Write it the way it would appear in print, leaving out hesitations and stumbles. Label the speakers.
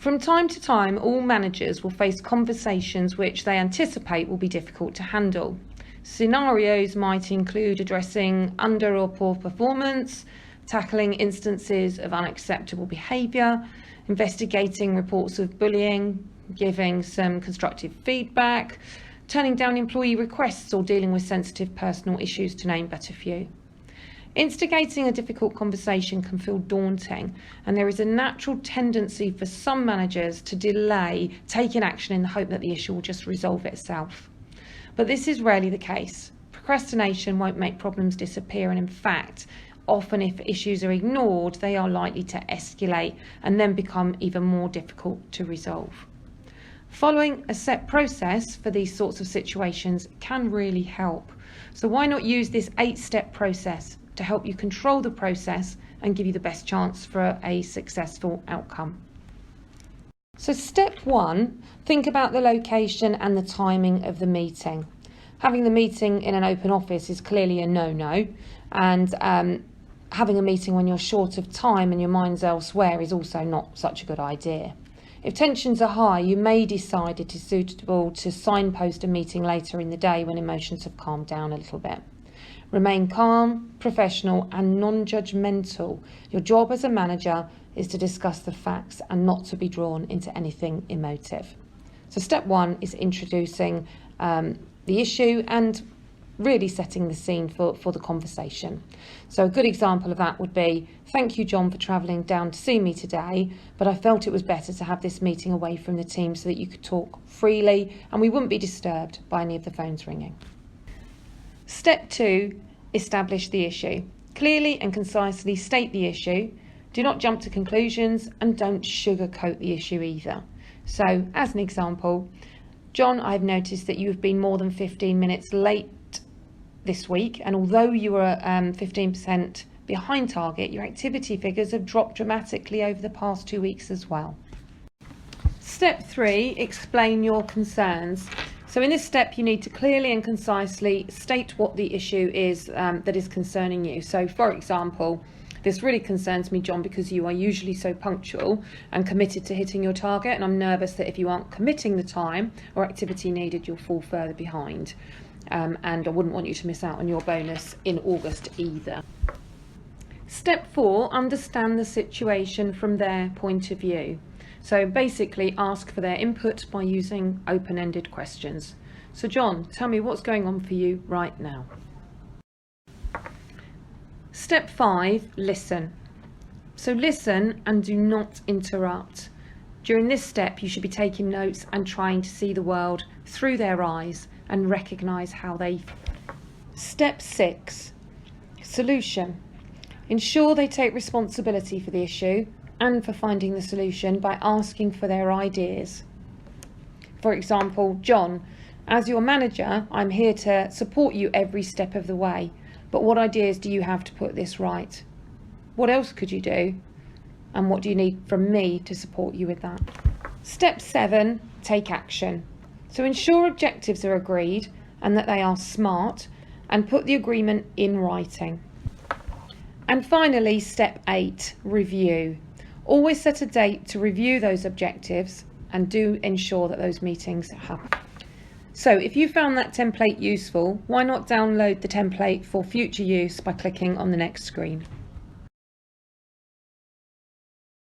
Speaker 1: From time to time, all managers will face conversations which they anticipate will be difficult to handle. Scenarios might include addressing under or poor performance, tackling instances of unacceptable behaviour, investigating reports of bullying, giving some constructive feedback, turning down employee requests or dealing with sensitive personal issues, to name but a few. Instigating a difficult conversation can feel daunting, and there is a natural tendency for some managers to delay taking action in the hope that the issue will just resolve itself. But this is rarely the case. Procrastination won't make problems disappear, and in fact, often if issues are ignored, they are likely to escalate and then become even more difficult to resolve. Following a set process for these sorts of situations can really help. So why not use this 8-step process to help you control the process and give you the best chance for a successful outcome? So step 1, think about the location and the timing of the meeting. Having the meeting in an open office is clearly a no-no, and having a meeting when you're short of time and your mind's elsewhere is also not such a good idea. If tensions are high, you may decide it is suitable to signpost a meeting later in the day when emotions have calmed down a little bit. Remain calm, professional and non-judgmental. Your job as a manager is to discuss the facts and not to be drawn into anything emotive. So step 1 is introducing the issue and really setting the scene for the conversation. So a good example of that would be, thank you John for travelling down to see me today, but I felt it was better to have this meeting away from the team so that you could talk freely and we wouldn't be disturbed by any of the phones ringing. Step 2, establish the issue. Clearly and concisely state the issue. Do not jump to conclusions and don't sugarcoat the issue either. So as an example, John, I've noticed that you have been more than 15 minutes late this week, and although you were 15% behind target, your activity figures have dropped dramatically over the past 2 weeks as well. Step 3, explain your concerns. So in this step, you need to clearly and concisely state what the issue is that is concerning you. So for example, this really concerns me, John, because you are usually so punctual and committed to hitting your target, and I'm nervous that if you aren't committing the time or activity needed, you'll fall further behind. And I wouldn't want you to miss out on your bonus in August either. Step 4, understand the situation from their point of view. So basically ask for their input by using open-ended questions. So John, tell me what's going on for you right now. Step 5, listen. So listen and do not interrupt. During this step, you should be taking notes and trying to see the world through their eyes and recognise how they feel. Step 6, solution. Ensure they take responsibility for the issue and for finding the solution by asking for their ideas. For example, John, as your manager, I'm here to support you every step of the way, but what ideas do you have to put this right? What else could you do? And what do you need from me to support you with that? Step 7, take action. So ensure objectives are agreed and that they are SMART, and put the agreement in writing. And finally, step 8, review. Always set a date to review those objectives and do ensure that those meetings happen. So if you found that template useful, why not download the template for future use by clicking on the next screen.